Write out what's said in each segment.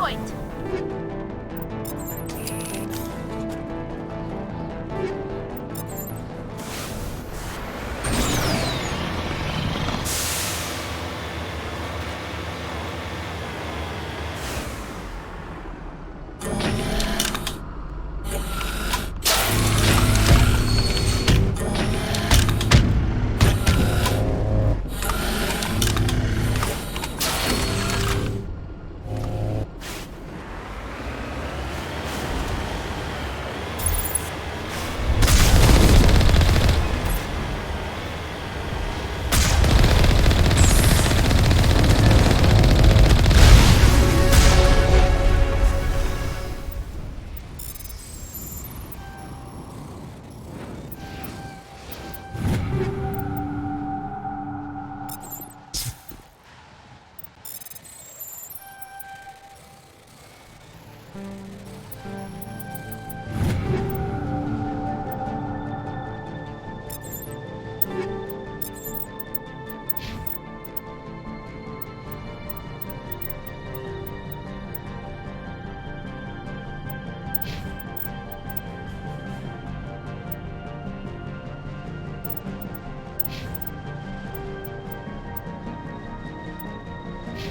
point.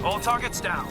All targets down.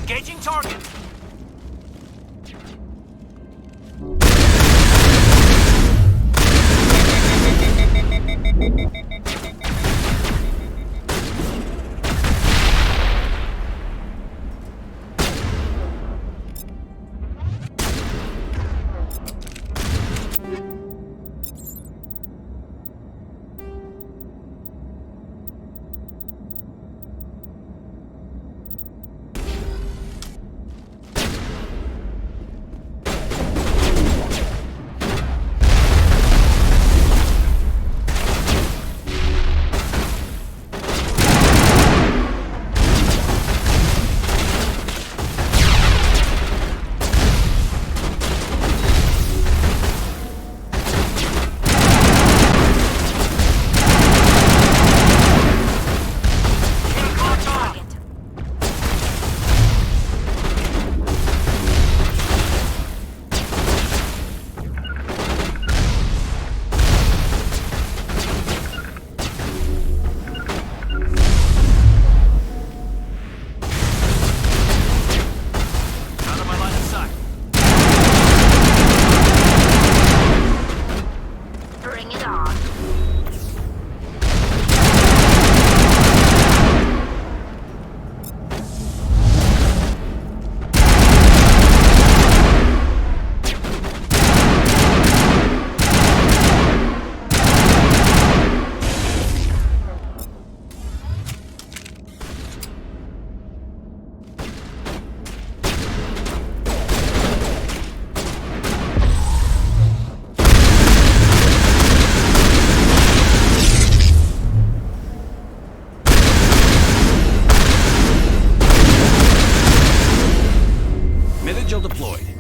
Engaging target. Deployed.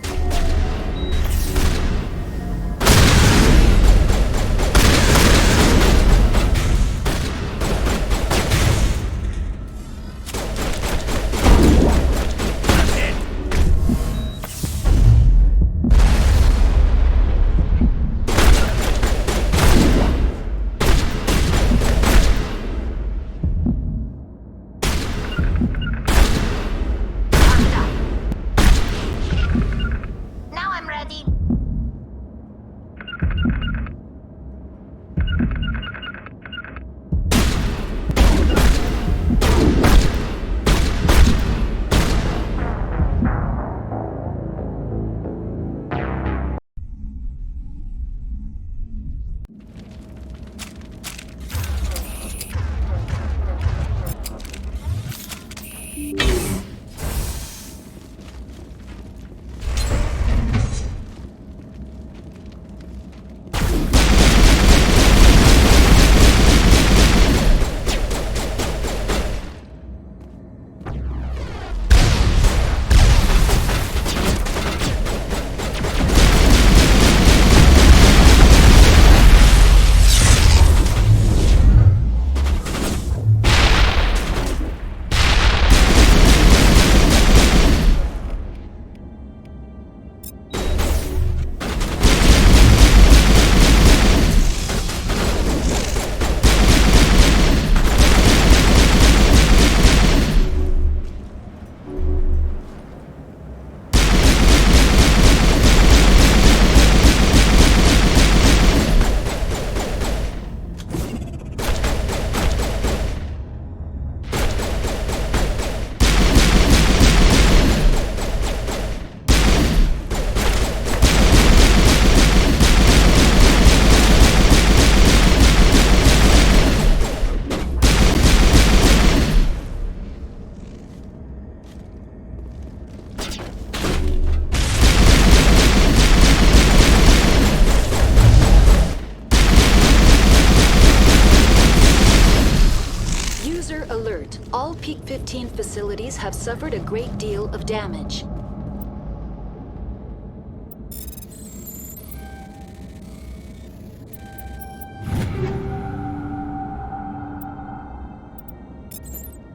Alert. All Peak 15 facilities have suffered a great deal of damage.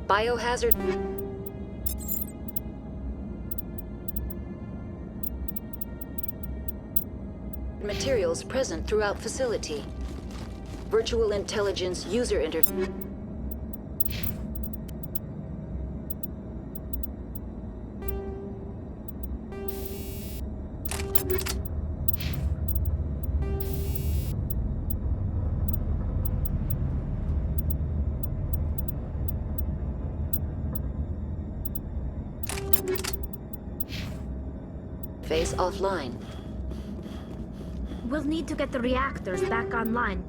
Biohazard materials present throughout facility. Virtual intelligence user interface. Phase offline. We'll need to get the reactors back online.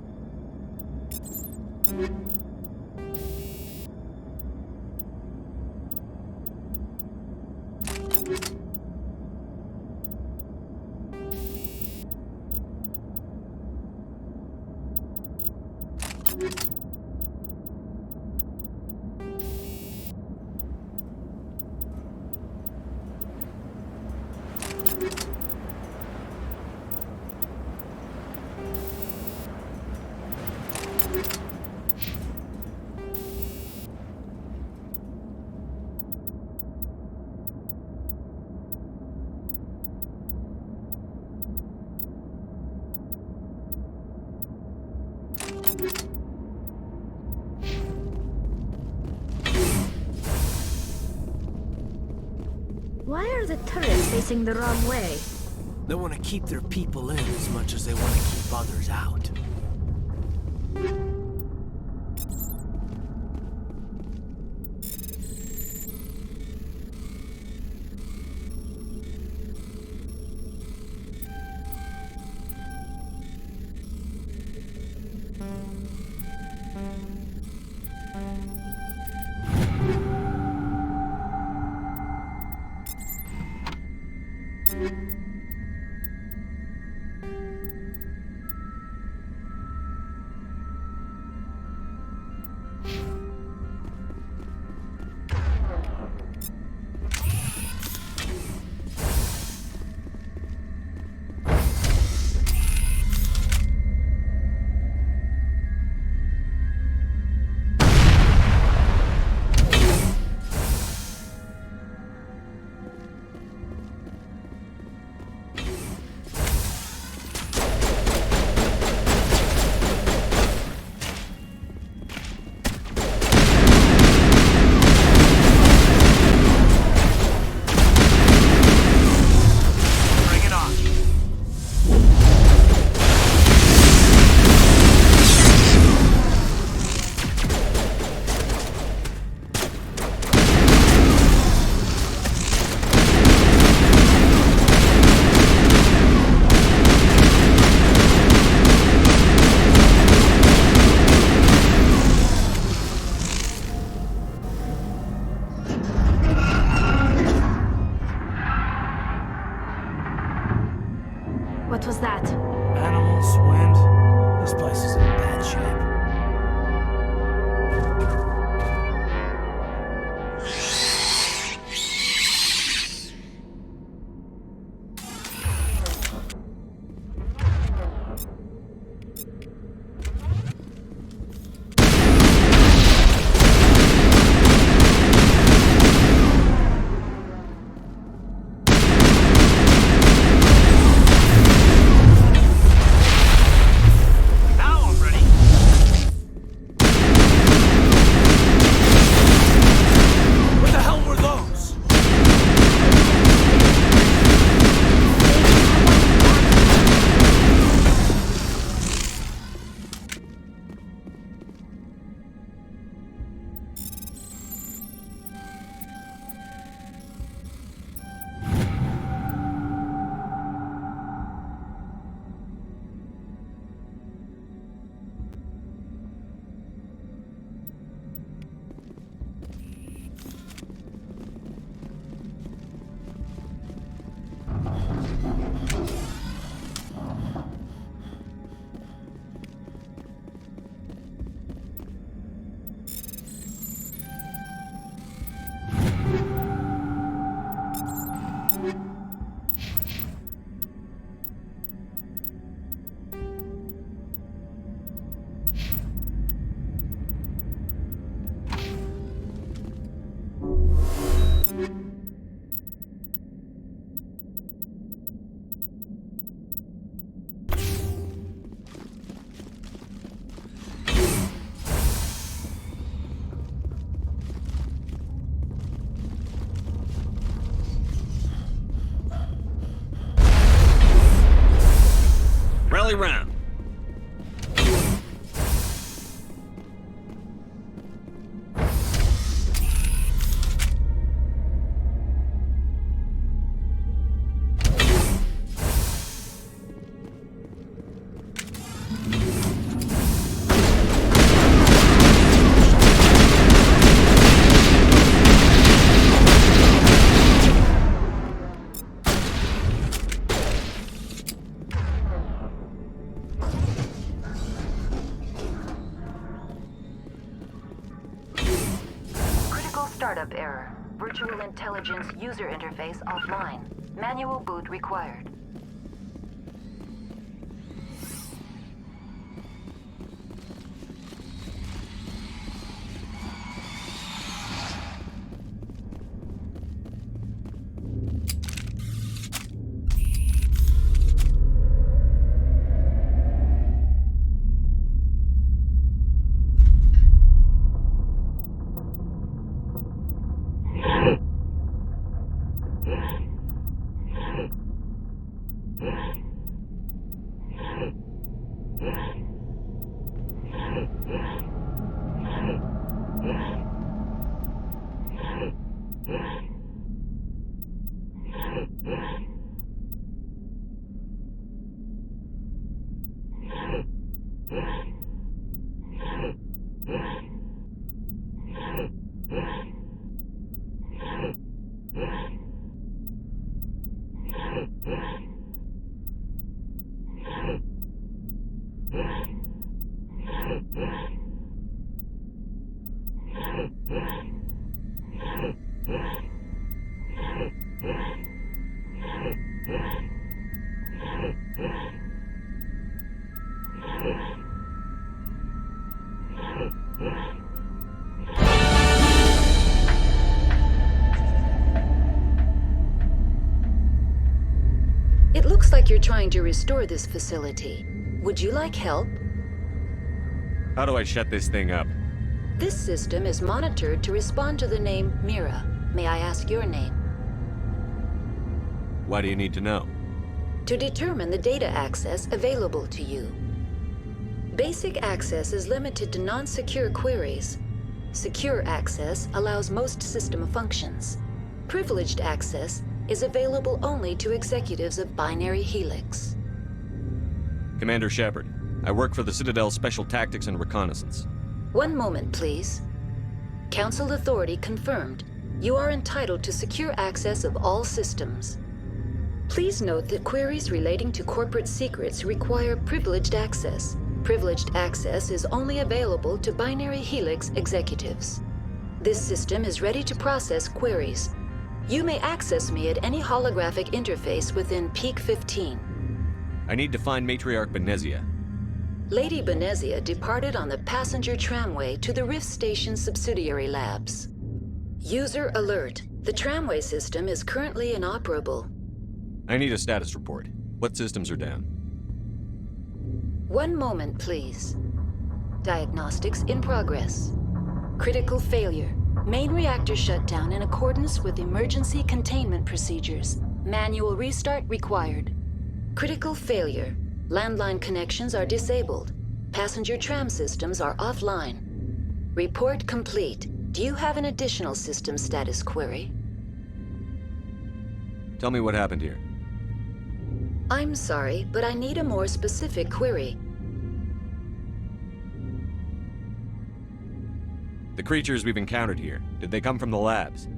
Why are the turrets facing the wrong way? They want to keep their people in as much as they want to keep others out. What was that? Animals, wind. This place is in bad shape. Rally round. Startup error. Virtual intelligence user interface offline. Manual boot required. It looks like you're trying to restore this facility. Would you like help? How do I shut this thing up? This system is monitored to respond to the name Mira. May I ask your name? Why do you need to know? To determine the data access available to you. Basic access is limited to non-secure queries. Secure access allows most system functions. Privileged access is available only to executives of Binary Helix. Commander Shepard, I work for the Citadel's Special Tactics and Reconnaissance. One moment, please. Council authority confirmed. You are entitled to secure access of all systems. Please note that queries relating to corporate secrets require privileged access. Privileged access is only available to Binary Helix executives. This system is ready to process queries. You may access me at any holographic interface within Peak 15. I need to find Matriarch Benezia. Lady Benezia departed on the passenger tramway to the Rift Station subsidiary labs. User alert. The tramway system is currently inoperable. I need a status report. What systems are down? One moment, please. Diagnostics in progress. Critical failure. Main reactor shut down in accordance with emergency containment procedures. Manual restart required. Critical failure. Landline connections are disabled. Passenger tram systems are offline. Report complete. Do you have an additional system status query? Tell me what happened here. I'm sorry, but I need a more specific query. The creatures we've encountered here, did they come from the labs?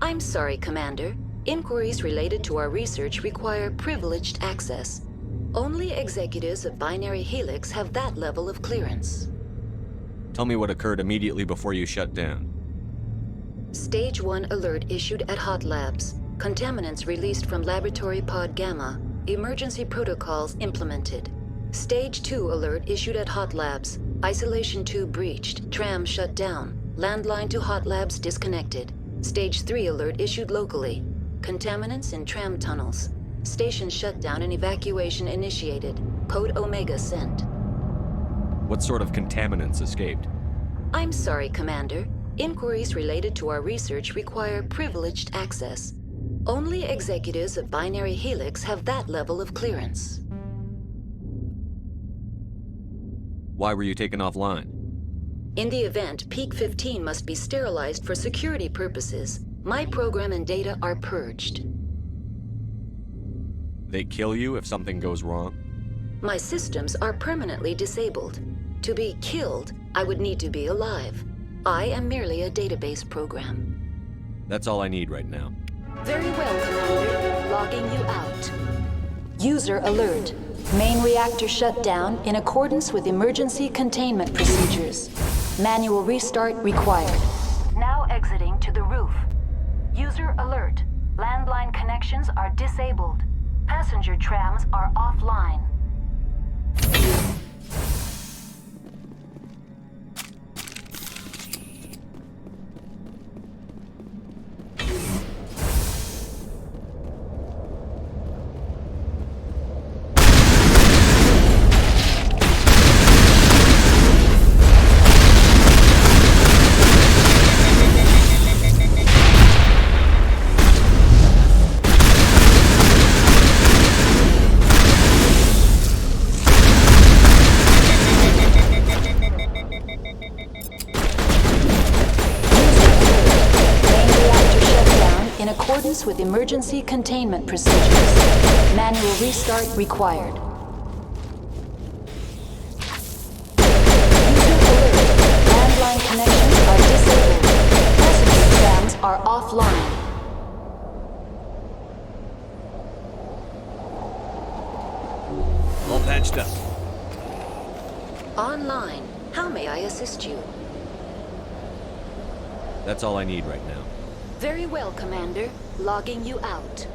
I'm sorry, Commander. Inquiries related to our research require privileged access. Only executives of Binary Helix have that level of clearance. Tell me what occurred immediately before you shut down. Stage 1 alert issued at Hot Labs. Contaminants released from Laboratory Pod Gamma. Emergency protocols implemented. Stage 2 alert issued at Hot Labs. Isolation 2 breached. Tram shut down. Landline to Hot Labs disconnected. Stage 3 alert issued locally. Contaminants in tram tunnels. Station shutdown and evacuation initiated. Code Omega sent. What sort of contaminants escaped? I'm sorry, Commander. Inquiries related to our research require privileged access. Only executives of Binary Helix have that level of clearance. Why were you taken offline? In the event, Peak 15 must be sterilized for security purposes. My program and data are purged. They kill you if something goes wrong? My systems are permanently disabled. To be killed, I would need to be alive. I am merely a database program. That's all I need right now. Very well, Commander. Logging you out. User alert. Main reactor shut down in accordance with emergency containment procedures. Manual restart required. Now alert. Landline connections are disabled. Passenger trams are offline. In accordance with emergency containment procedures. Manual restart required. User alert. Landline connections are disabled. Passenger trams are offline. All patched up. Online. How may I assist you? That's all I need right now. Very well, Commander. Logging you out.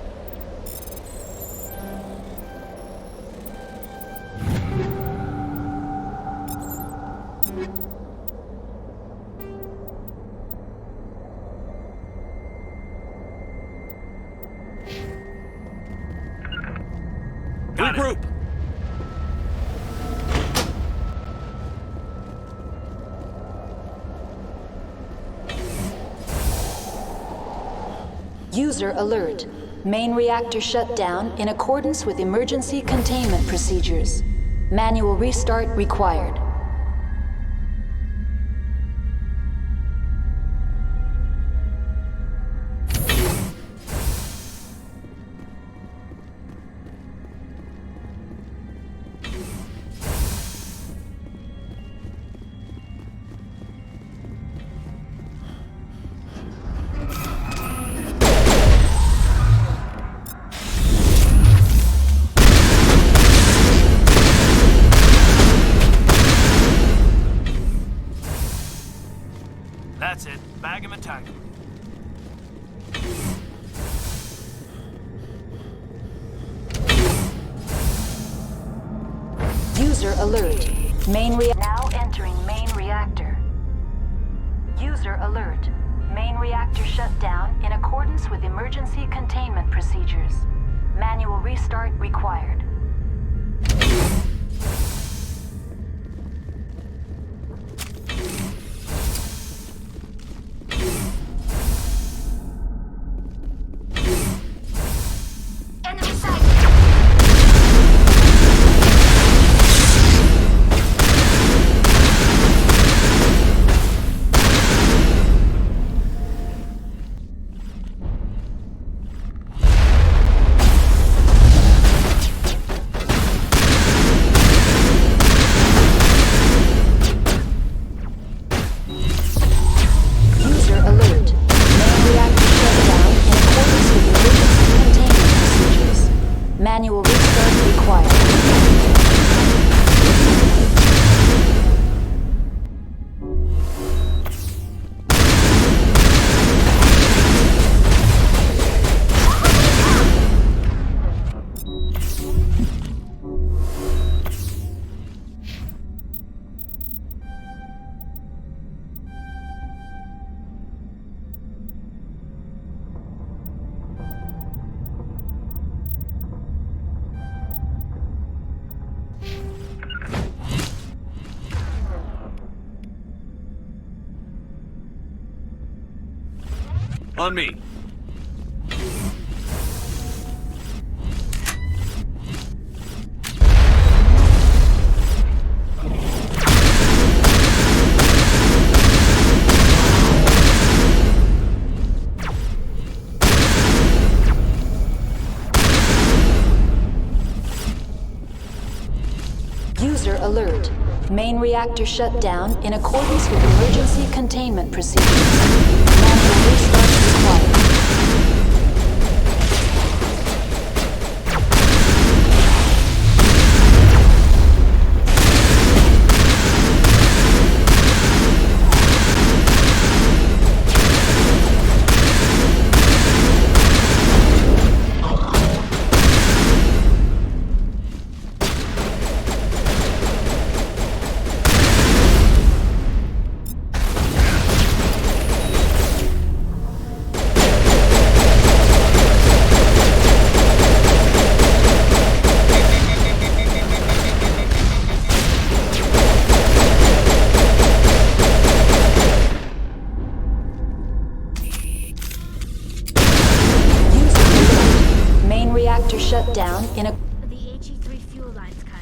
Got it. Regroup! User alert. Main reactor shut down in accordance with emergency containment procedures. Manual restart required. That's it. Bag him and tag him. User alert. Now entering main reactor. User alert. Main reactor shut down in accordance with emergency containment procedures. Manual restart required. Enemy sight! User alert. Main reactor shut down in accordance with emergency containment procedures. Manual restart required. On me. User alert. Main reactor shut down in accordance with emergency containment procedures. Manual restart required. shut down in a... The HE3 fuel line's cut.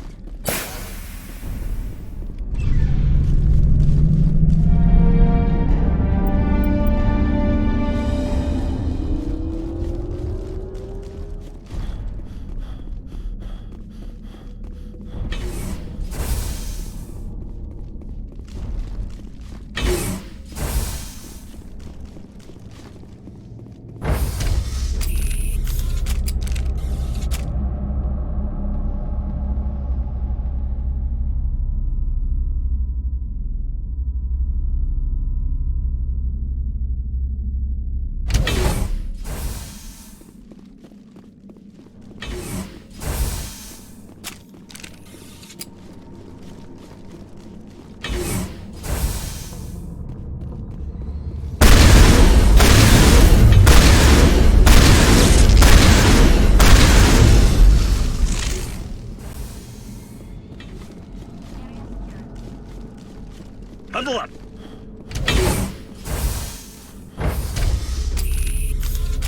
Huddle up!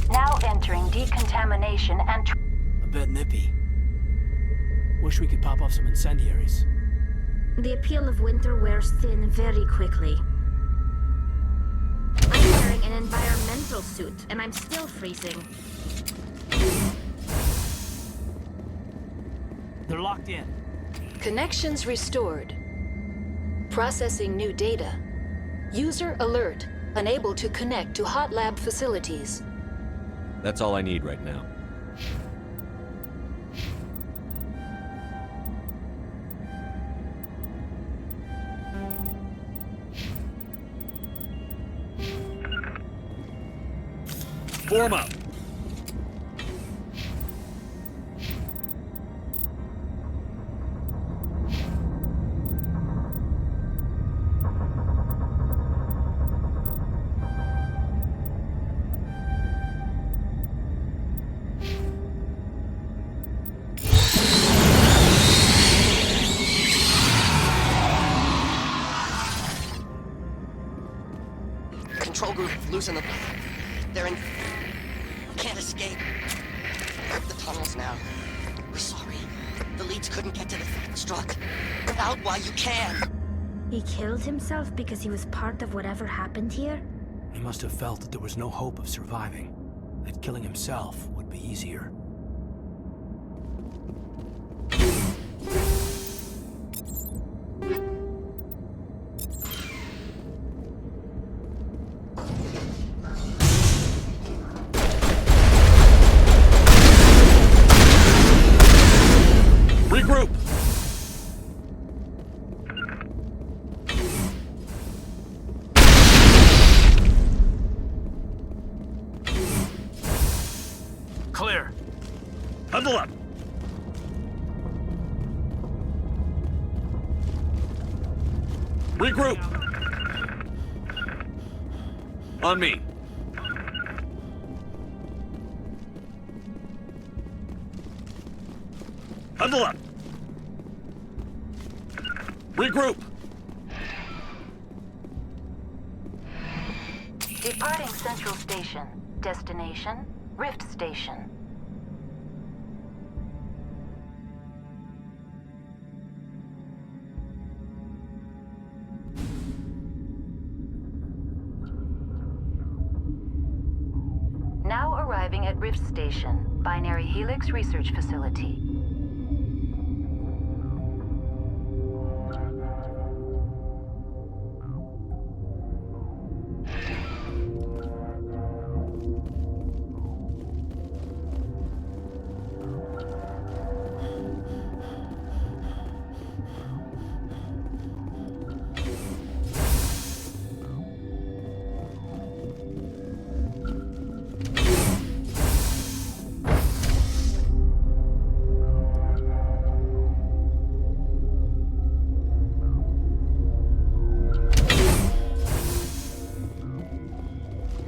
Now entering decontamination and... A bit nippy. Wish we could pop off some incendiaries. The appeal of winter wears thin very quickly. I'm wearing an environmental suit, and I'm still freezing. They're locked in. Connections restored. Processing new data. User alert. Unable to connect to hot lab facilities. That's all I need right now. Form up! Control group losing the... They're in... Can't escape. Up the tunnels now. We're sorry. The leads couldn't get to the strut. Get out while you can. He killed himself because he was part of whatever happened here? He must have felt that there was no hope of surviving. That killing himself would be easier. Regroup! Clear. Huddle up! Regroup! On me. Huddle up! Regroup! Departing Central Station. Destination, Rift Station. Now arriving at Rift Station, Binary Helix Research Facility.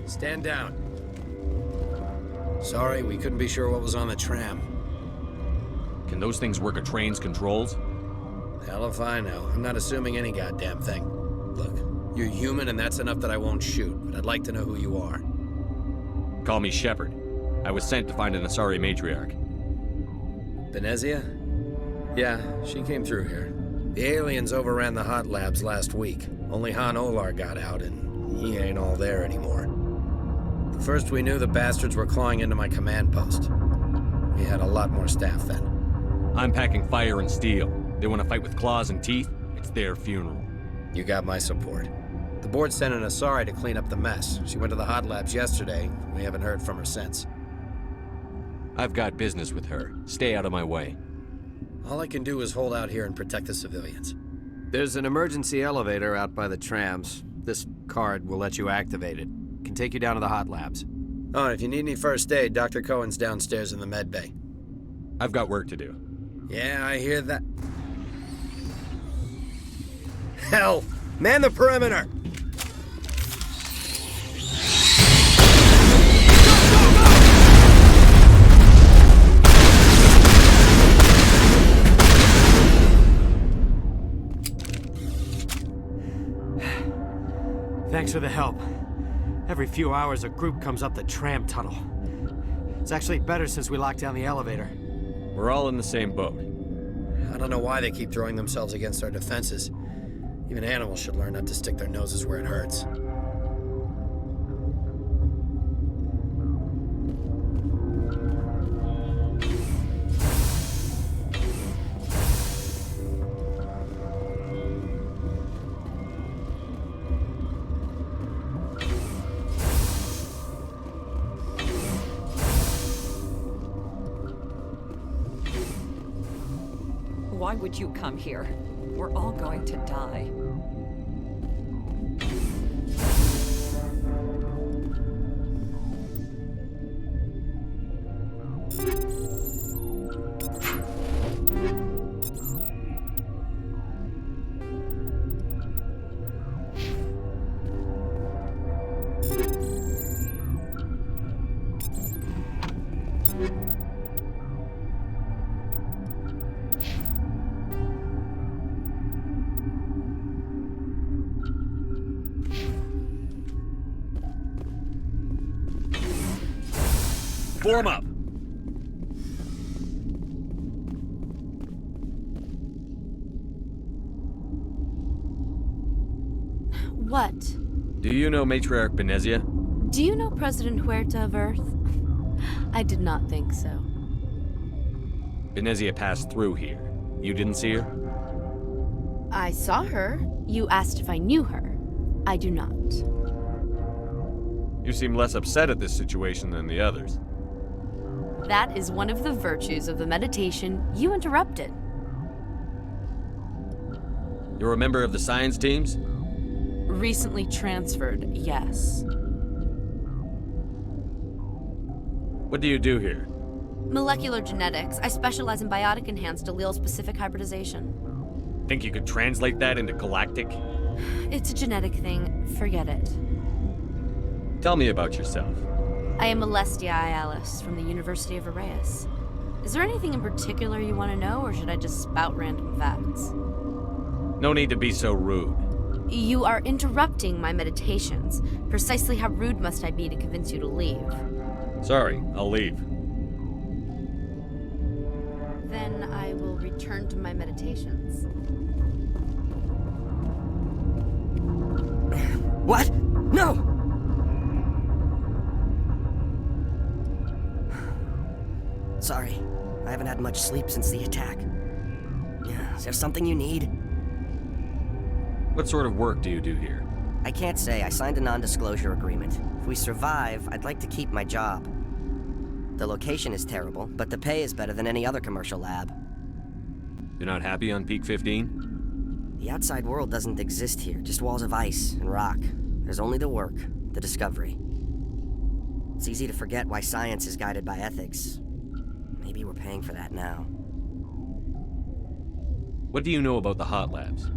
Stand down. Sorry, we couldn't be sure what was on the tram. Can those things work a train's controls? Hell if I know. I'm not assuming any goddamn thing. Look, you're human and that's enough that I won't shoot, but I'd like to know who you are. Call me Shepard. I was sent to find an Asari matriarch. Venezia? Yeah, she came through here. The aliens overran the hot labs last week. Only Han Olar got out, and he ain't all there anymore. The first we knew, the bastards were clawing into my command post. We had a lot more staff then. I'm packing fire and steel. They want to fight with claws and teeth? It's their funeral. You got my support. The board sent an Asari to clean up the mess. She went to the hot labs yesterday. We haven't heard from her since. I've got business with her. Stay out of my way. All I can do is hold out here and protect the civilians. There's an emergency elevator out by the trams. This card will let you activate it. Can take you down to the hot labs. Oh, and if you need any first aid, Dr. Cohen's downstairs in the med bay. I've got work to do. Yeah, I hear that. Hell! Man the perimeter! Thanks for the help. Every few hours, a group comes up the tram tunnel. It's actually better since we locked down the elevator. We're all in the same boat. I don't know why they keep throwing themselves against our defenses. Even animals should learn not to stick their noses where it hurts. Why would you come here? We're all going to die. Form up! What? Do you know Matriarch Venezia? Do you know President Huerta of Earth? I did not think so. Venezia passed through here. You didn't see her? I saw her. You asked if I knew her. I do not. You seem less upset at this situation than the others. That is one of the virtues of the meditation you interrupted. You're a member of the science teams? Recently transferred, yes. What do you do here? Molecular genetics. I specialize in biotic-enhanced allele-specific hybridization. Think you could translate that into galactic? It's a genetic thing. Forget it. Tell me about yourself. I am Alestia Ialis from the University of Arraeus. Is there anything in particular you want to know, or should I just spout random facts? No need to be so rude. You are interrupting my meditations. Precisely how rude must I be to convince you to leave? Sorry, I'll leave. Then I will return to my meditations. What? No! Sorry, I haven't had much sleep since the attack. Is there something you need? What sort of work do you do here? I can't say. I signed a non-disclosure agreement. If we survive, I'd like to keep my job. The location is terrible, but the pay is better than any other commercial lab. You're not happy on Peak 15? The outside world doesn't exist here, just walls of ice and rock. There's only the work, the discovery. It's easy to forget why science is guided by ethics. Maybe we're paying for that now. What do you know about the hot labs?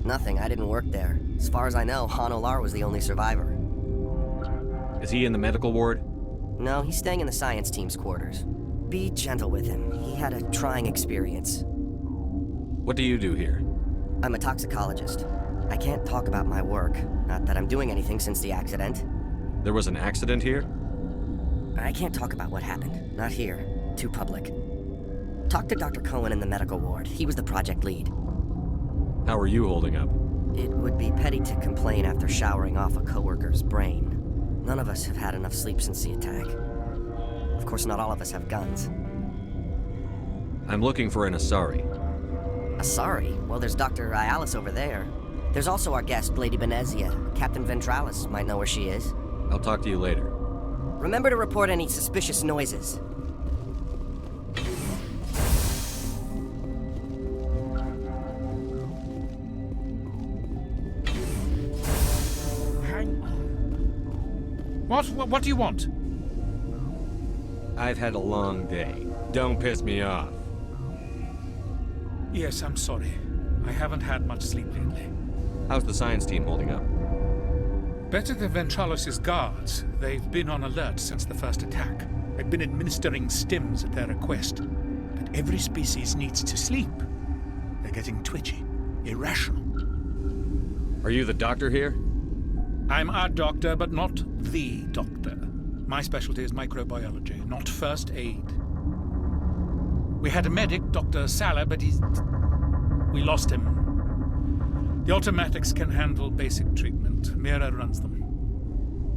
Nothing, I didn't work there. As far as I know, Han Olar was the only survivor. Is he in the medical ward? No, he's staying in the science team's quarters. Be gentle with him. He had a trying experience. What do you do here? I'm a toxicologist. I can't talk about my work. Not that I'm doing anything since the accident. There was an accident here? I can't talk about what happened. Not here. Too public. Talk to Dr. Cohen in the medical ward. He was the project lead. How are you holding up? It would be petty to complain after showering off a coworker's brain. None of us have had enough sleep since the attack. Of course, not all of us have guns. I'm looking for an Asari. Asari? Well, there's Dr. Ayalis over there. There's also our guest, Lady Benezia. Captain Ventralis might know where she is. I'll talk to you later. Remember to report any suspicious noises. Hang on. What do you want? I've had a long day. Don't piss me off. Yes, I'm sorry. I haven't had much sleep lately. How's the science team holding up? Better than Ventralis' guards. They've been on alert since the first attack. I've been administering stims at their request. But every species needs to sleep. They're getting twitchy, irrational. Are you the doctor here? I'm a doctor, but not the doctor. My specialty is microbiology, not first aid. We had a medic, Dr. Sala, but we lost him. The automatics can handle basic treatment. Mira runs them.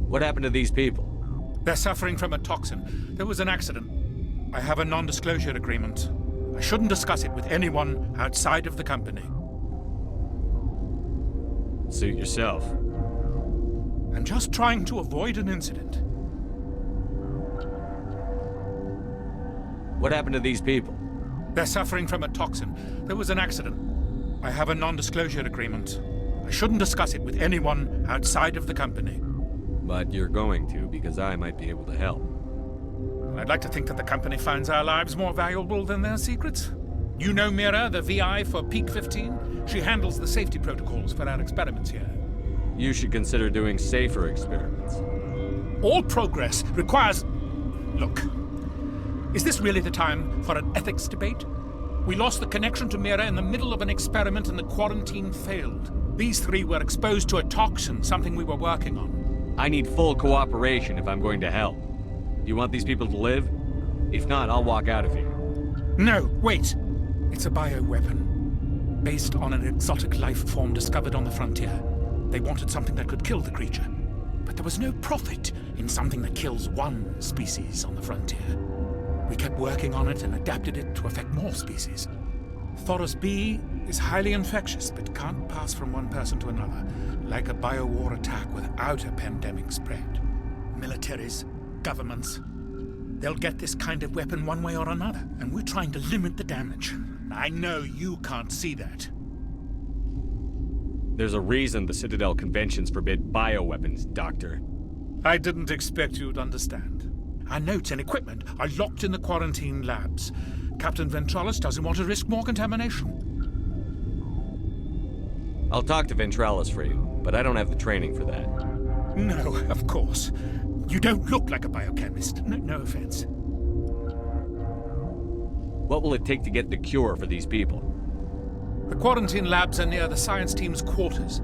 What happened to these people? They're suffering from a toxin. There was an accident. I have a non-disclosure agreement. I shouldn't discuss it with anyone outside of the company. Suit yourself. I'm just trying to avoid an incident. What happened to these people? They're suffering from a toxin. There was an accident. I have a non-disclosure agreement. I shouldn't discuss it with anyone outside of the company. But you're going to, because I might be able to help. I'd like to think that the company finds our lives more valuable than their secrets. You know Mira, the VI for Peak 15? She handles the safety protocols for our experiments here. You should consider doing safer experiments. All progress requires... Look, is this really the time for an ethics debate? We lost the connection to Mira in the middle of an experiment and the quarantine failed. These three were exposed to a toxin, something we were working on. I need full cooperation if I'm going to help. You want these people to live? If not, I'll walk out of here. No, wait. It's a bioweapon, based on an exotic life form discovered on the frontier. They wanted something that could kill the creature. But there was no profit in something that kills one species on the frontier. We kept working on it and adapted it to affect more species. Thoros B is highly infectious, but can't pass from one person to another, like a biowar attack without a pandemic spread. Militaries, governments, they'll get this kind of weapon one way or another, and we're trying to limit the damage. I know you can't see that. There's a reason the Citadel conventions forbid bioweapons, Doctor. I didn't expect you'd understand. Our notes and equipment are locked in the quarantine labs. Captain Ventralis doesn't want to risk more contamination. I'll talk to Ventralis for you, but I don't have the training for that. No, of course. You don't look like a biochemist. No offense. What will it take to get the cure for these people? The quarantine labs are near the science team's quarters.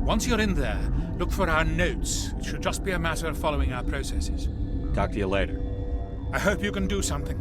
Once you're in there, look for our notes. It should just be a matter of following our processes. Talk to you later. I hope you can do something.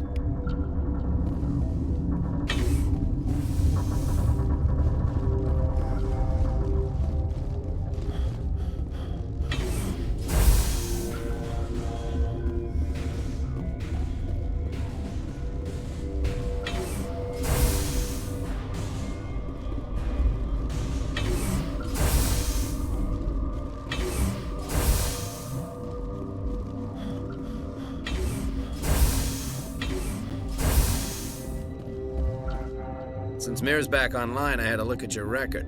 Since Mir's back online, I had a look at your record.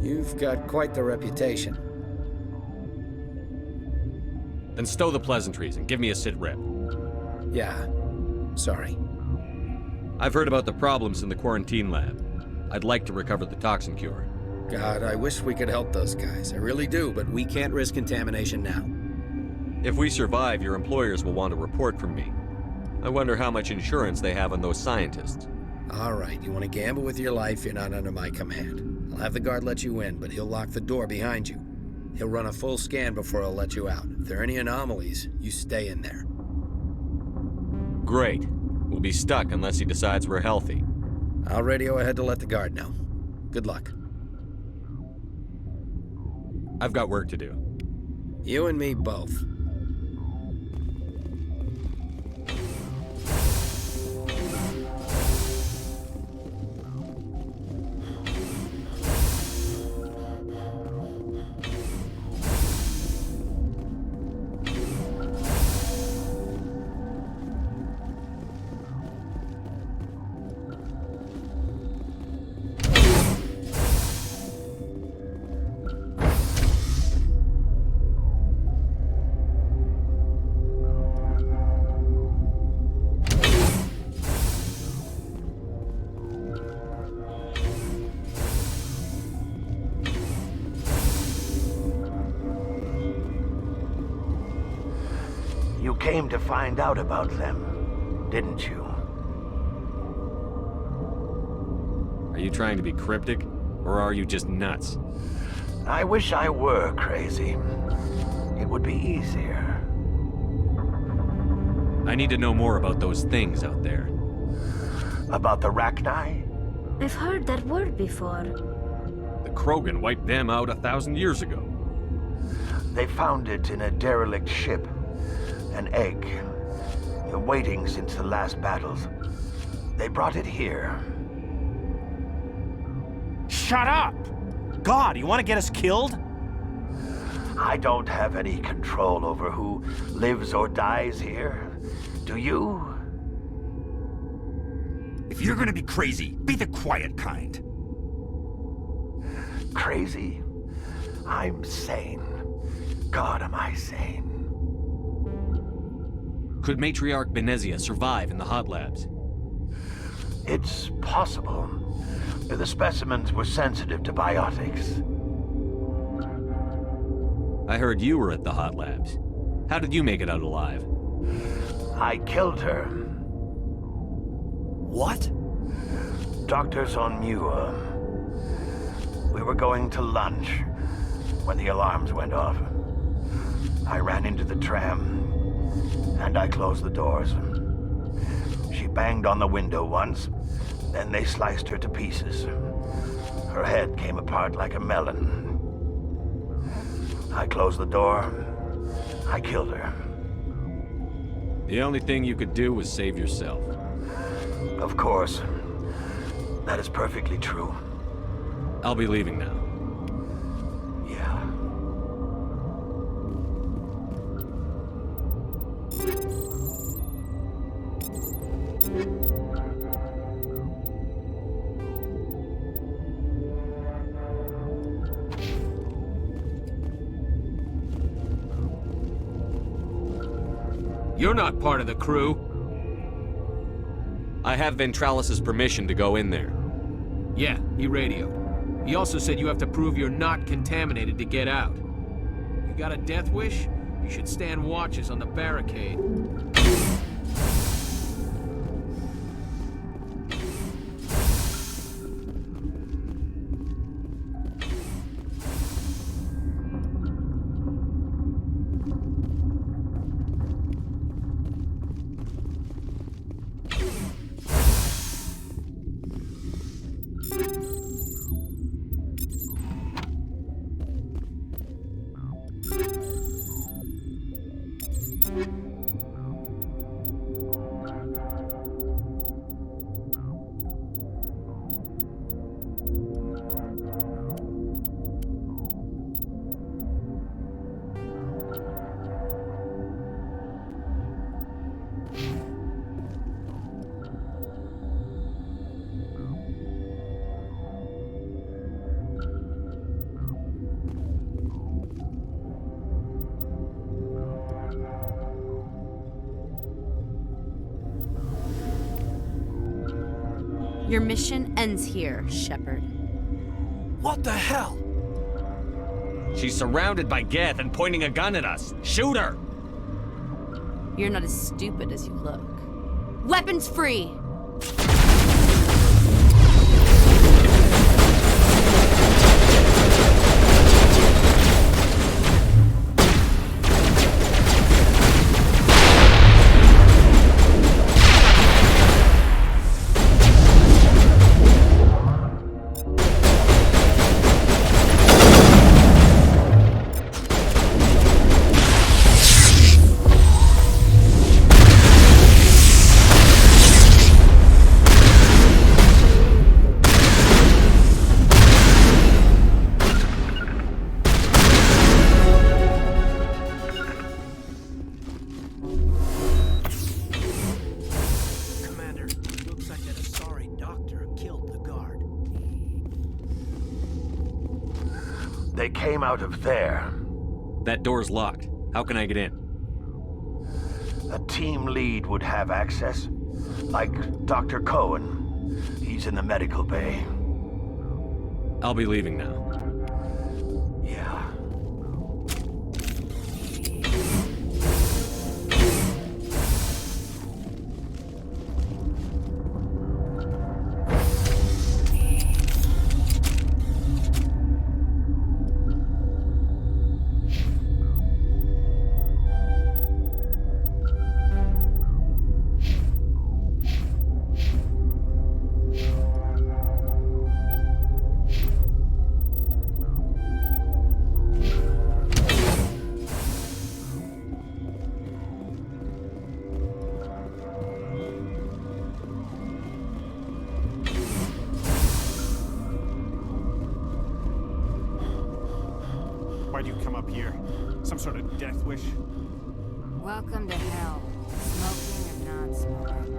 You've got quite the reputation. Then stow the pleasantries and give me a sit rep. Yeah. Sorry. I've heard about the problems in the quarantine lab. I'd like to recover the toxin cure. God, I wish we could help those guys. I really do, but we can't risk contamination now. If we survive, your employers will want a report from me. I wonder how much insurance they have on those scientists. All right, you want to gamble with your life, you're not under my command. I'll have the guard let you in, but he'll lock the door behind you. He'll run a full scan before he'll let you out. If there are any anomalies, you stay in there. Great. We'll be stuck unless he decides we're healthy. I'll radio ahead to let the guard know. Good luck. I've got work to do. You and me both. You came to find out about them, didn't you? Are you trying to be cryptic, or are you just nuts? I wish I were crazy. It would be easier. I need to know more about those things out there. About the Rachni? I've heard that word before. The Krogan wiped them out 1,000 years ago. They found it in a derelict ship. An egg. Waiting since the last battles. They brought it here. Shut up! God, you want to get us killed? I don't have any control over who lives or dies here. Do you? If you're gonna be crazy, be the quiet kind. Crazy? I'm sane. God, am I sane. Could Matriarch Benezia survive in the hot labs? It's possible. The specimens were sensitive to biotics. I heard you were at the hot labs. How did you make it out alive? I killed her. What? Doctors on Muir. We were going to lunch when the alarms went off. I ran into the tram, and I closed the doors. She banged on the window once, then they sliced her to pieces. Her head came apart like a melon. I closed the door. I killed her. The only thing you could do was save yourself. Of course. That is perfectly true. I'll be leaving now. Yeah. You're not part of the crew. I have Ventralis's permission to go in there. Yeah, he radioed. He also said you have to prove you're not contaminated to get out. You got a death wish? You should stand watches on the barricade. Your mission ends here, Shepard. What the hell? She's surrounded by Geth and pointing a gun at us. Shoot her! You're not as stupid as you look. Weapons free! They came out of there. That door's locked. How can I get in? A team lead would have access. Like Dr. Cohen. He's in the medical bay. I'll be leaving now. Yeah. Why do you come up here? Some sort of death wish? Welcome to hell, smoking or non-smoking.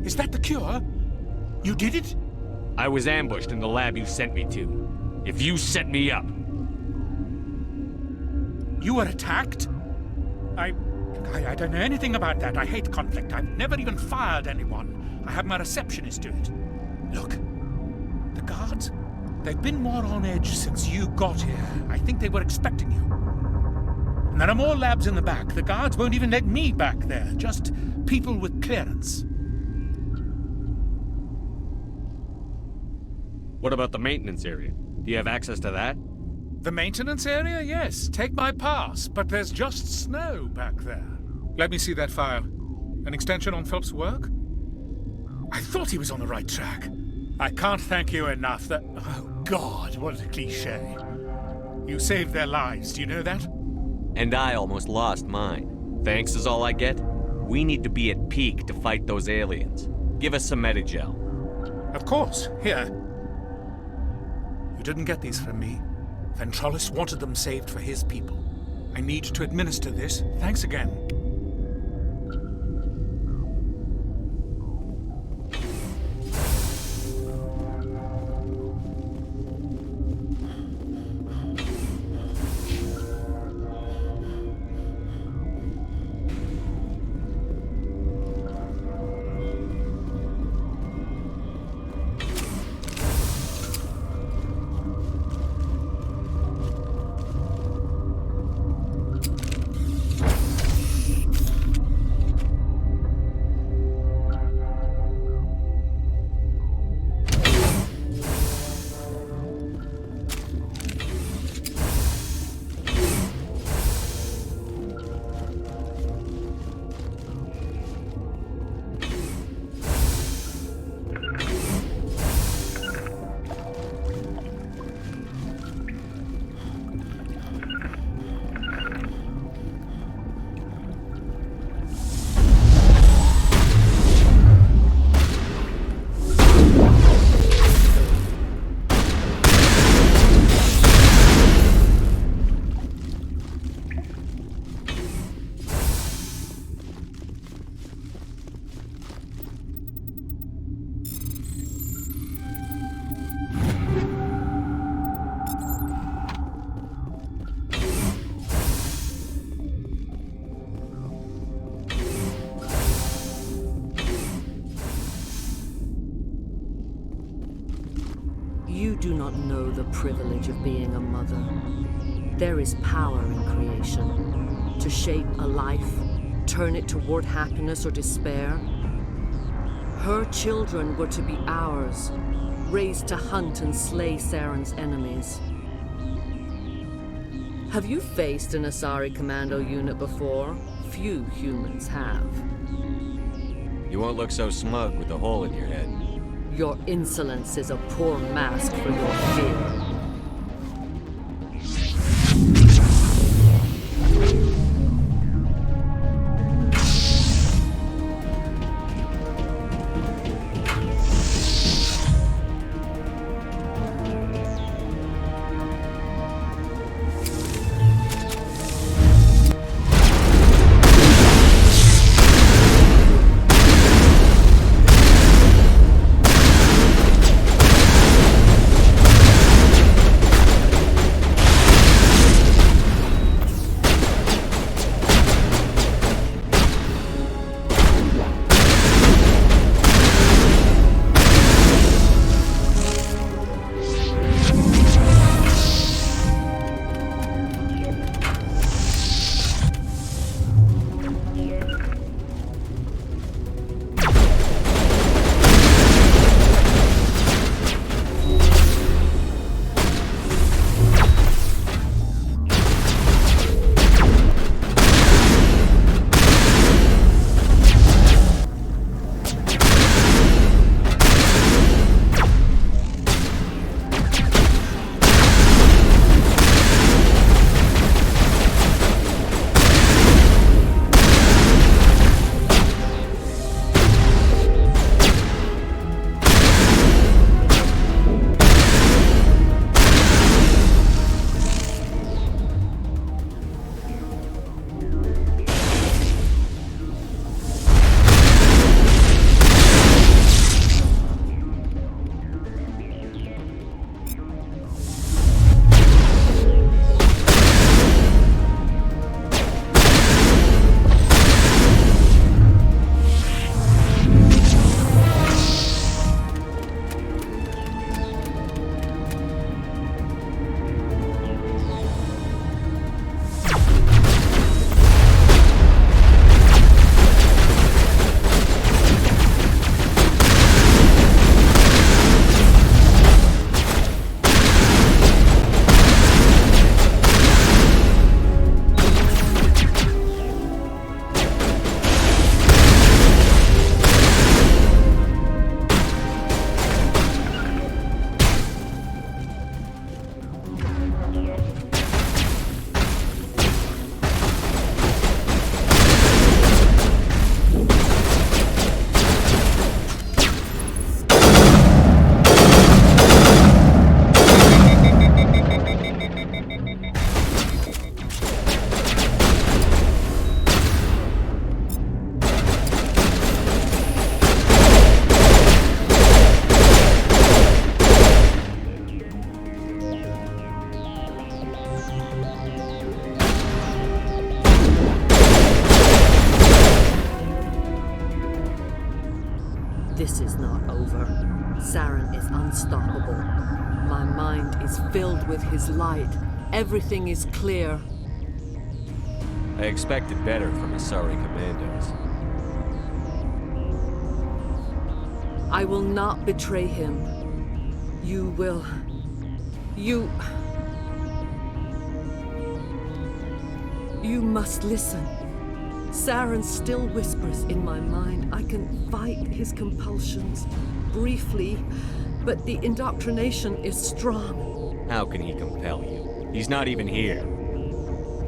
Is that the cure? You did it? I was ambushed in the lab you sent me to. If you set me up... You were attacked? I don't know anything about that. I hate conflict. I've never even fired anyone. I have my receptionist do it. Look, the guards, they've been more on edge since you got here. I think they were expecting you. And there are more labs in the back. The guards won't even let me back there. Just people with clearance. What about the maintenance area? Do you have access to that? The maintenance area? Yes. Take my pass. But there's just snow back there. Let me see that file. An extension on Phelps' work? I thought he was on the right track. I can't thank you enough that... Oh, God, what a cliché. You saved their lives, do you know that? And I almost lost mine. Thanks is all I get? We need to be at peak to fight those aliens. Give us some Medigel. Of course. Here. You didn't get these from me. Ventralis wanted them saved for his people. I need to administer this. Thanks again. You do not know the privilege of being a mother. There is power in creation. To shape a life, turn it toward happiness or despair. Her children were to be ours, raised to hunt and slay Saren's enemies. Have you faced an Asari commando unit before? Few humans have. You won't look so smug with a hole in your head. Your insolence is a poor mask for your fear. mind is filled with his light. Everything is clear. I expected better from Asari commandos. I will not betray him. You will. You must listen. Saren still whispers in my mind. I can fight his compulsions, briefly, but the indoctrination is strong. How can he compel you? He's not even here.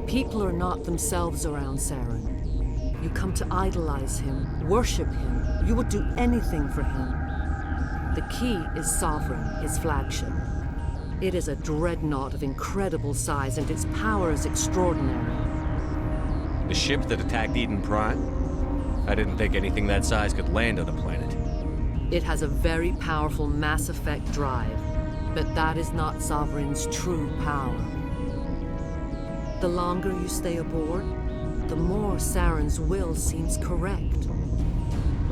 People are not themselves around Saren. You come to idolize him, worship him. You would do anything for him. The key is Sovereign, his flagship. It is a dreadnought of incredible size, and its power is extraordinary. The ship that attacked Eden Prime? I didn't think anything that size could land on the planet. It has a very powerful Mass Effect drive, but that is not Sovereign's true power. The longer you stay aboard, the more Saren's will seems correct.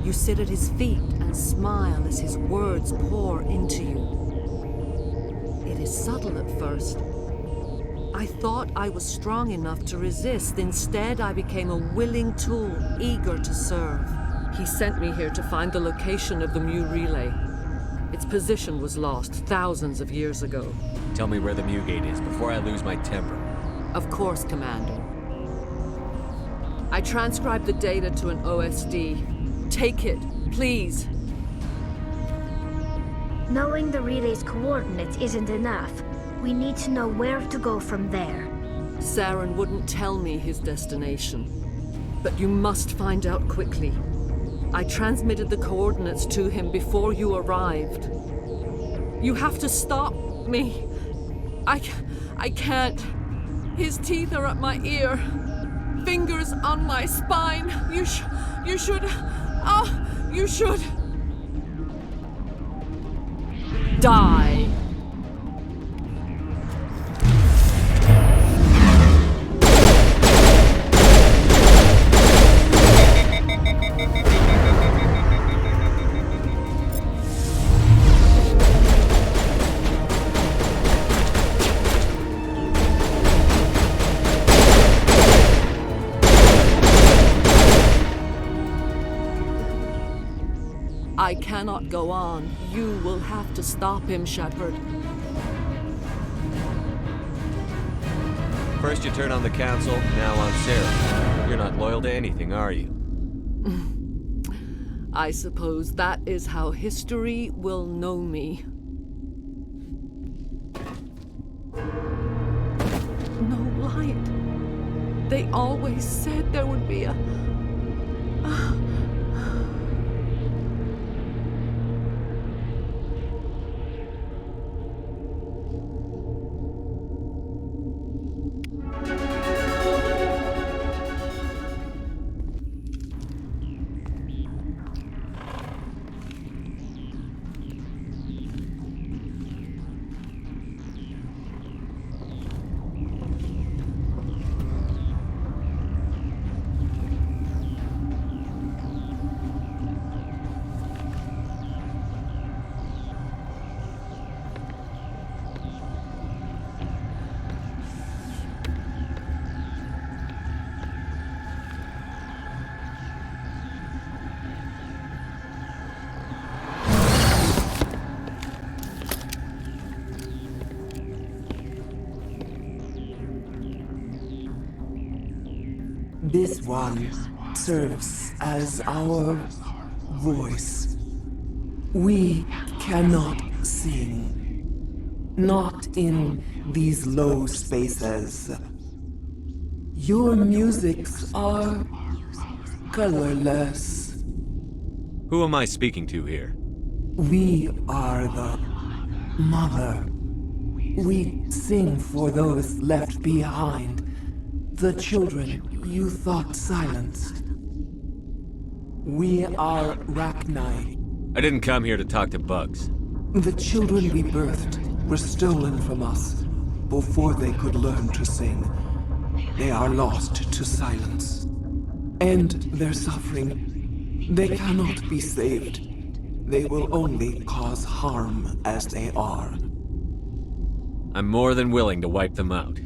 You sit at his feet and smile as his words pour into you. It is subtle at first. I thought I was strong enough to resist. Instead, I became a willing tool, eager to serve. He sent me here to find the location of the Mu relay. Its position was lost thousands of years ago. Tell me where the Mu gate is before I lose my temper. Of course, Commander. I transcribed the data to an OSD. Take it, please. Knowing the relay's coordinates isn't enough. We need to know where to go from there. Saren wouldn't tell me his destination. But you must find out quickly. I transmitted the coordinates to him before you arrived. You have to stop me. I can't. His teeth are at my ear. Fingers on my spine. You should. You should. Die. I cannot go on. You will have to stop him, Shepard. First you turn on the Council, now on Sarah. You're not loyal to anything, are you? I suppose that is how history will know me. No light. They always said there would be a... This one serves as our voice. We cannot sing. Not in these low spaces. Your musics are colorless. Who am I speaking to here? We are the mother. We sing for those left behind. The children you thought silenced. We are Rachni. I didn't come here to talk to bugs. The children we birthed were stolen from us before they could learn to sing. They are lost to silence. And their suffering, they cannot be saved. They will only cause harm as they are. I'm more than willing to wipe them out.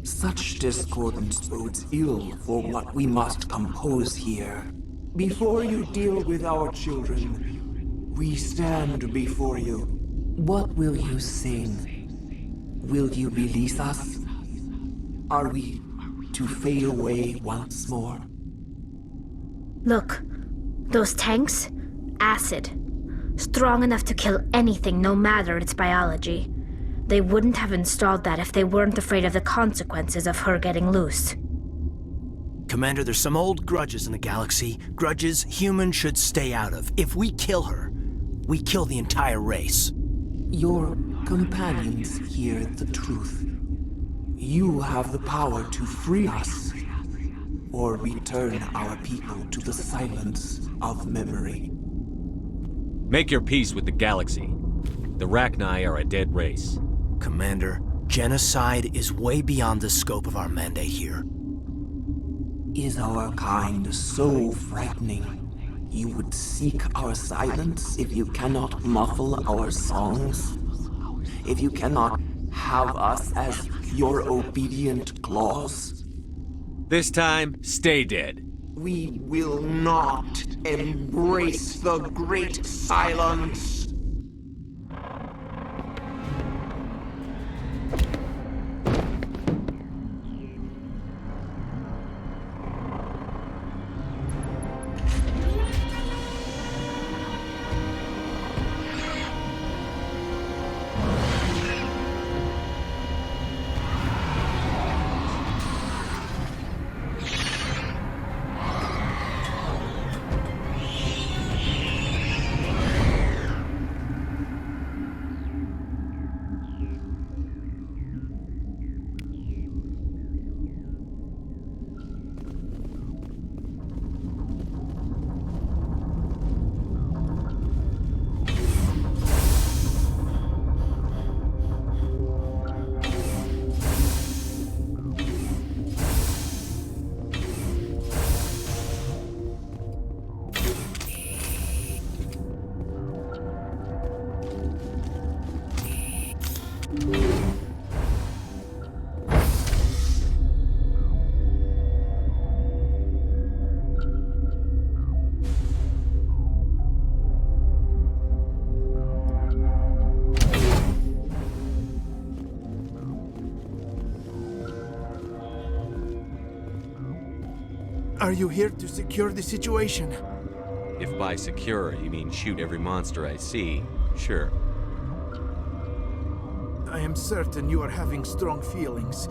Such discordance bodes ill for what we must compose here. Before you deal with our children, we stand before you. What will you sing? Will you release us? Are we to fade away once more? Look, those tanks? Acid. Strong enough to kill anything, no matter its biology. They wouldn't have installed that if they weren't afraid of the consequences of her getting loose. Commander, there's some old grudges in the galaxy. Grudges humans should stay out of. If we kill her, we kill the entire race. Your companions hear the truth. You have the power to free us, or return our people to the silence of memory. Make your peace with the galaxy. The Rachni are a dead race. Commander, genocide is way beyond the scope of our mandate here. Is our kind so frightening? You would seek our silence if you cannot muffle our songs? If you cannot have us as your obedient claws? This time, stay dead. We will not embrace the great silence. Are you here to secure the situation? If by secure you mean shoot every monster I see, sure. I am certain you are having strong feelings.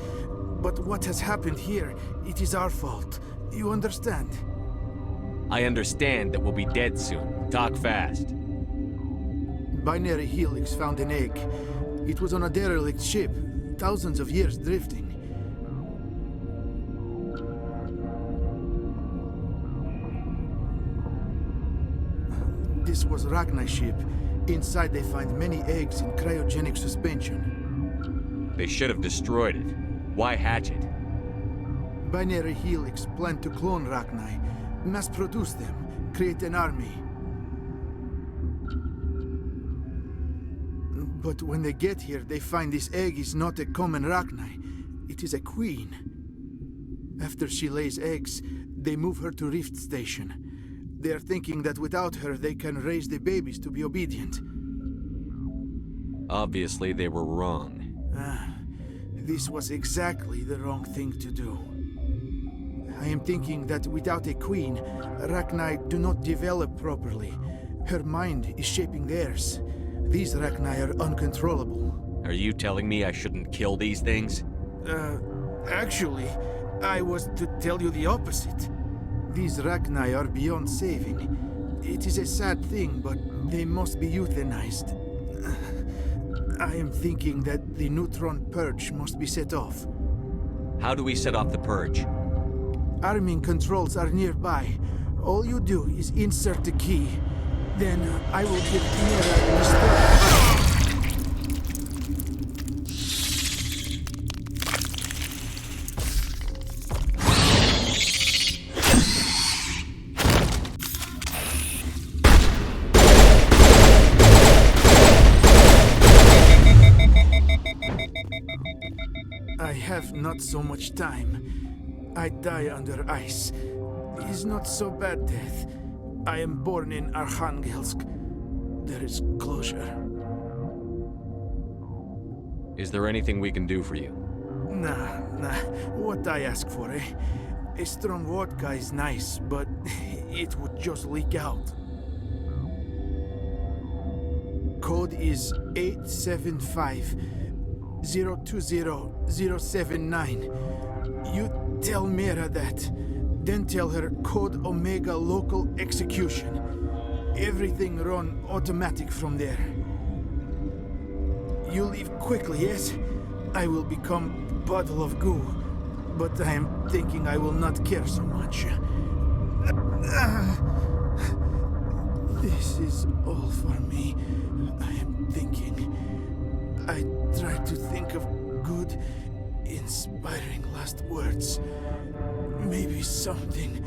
But what has happened here, it is our fault. You understand? I understand that we'll be dead soon. Talk fast. Binary Helix found an egg. It was on a derelict ship, thousands of years drifting. This was Rachni's ship. Inside they find many eggs in cryogenic suspension. They should have destroyed it. Why hatch it? Binary Helix planned to clone Rachni, mass-produce them, create an army. But when they get here, they find this egg is not a common Rachni. It is a queen. After she lays eggs, they move her to Rift Station. They are thinking that without her, they can raise the babies to be obedient. Obviously, they were wrong. This was exactly the wrong thing to do. I am thinking that without a queen, Rachni do not develop properly. Her mind is shaping theirs. These Rachni are uncontrollable. Are you telling me I shouldn't kill these things? Actually, I was to tell you the opposite. These Rachni are beyond saving. It is a sad thing, but they must be euthanized. I am thinking that the neutron purge must be set off. How do we set off the purge? Arming controls are nearby. All you do is insert the key. Then I will give Inera a restore. I have not so much time. I die under ice. Is not so bad death. I am born in Arkhangelsk. There is closure. Is there anything we can do for you? Nah. What I ask for, eh? A strong vodka is nice, but it would just leak out. Code is 875-020-079. You tell Mira that. Then tell her Code Omega Local Execution. Everything run automatic from there. You leave quickly, yes? I will become bottle of goo, but I am thinking I will not care so much. This is all for me. I am thinking. I try to think of good, inspiring last words. Maybe something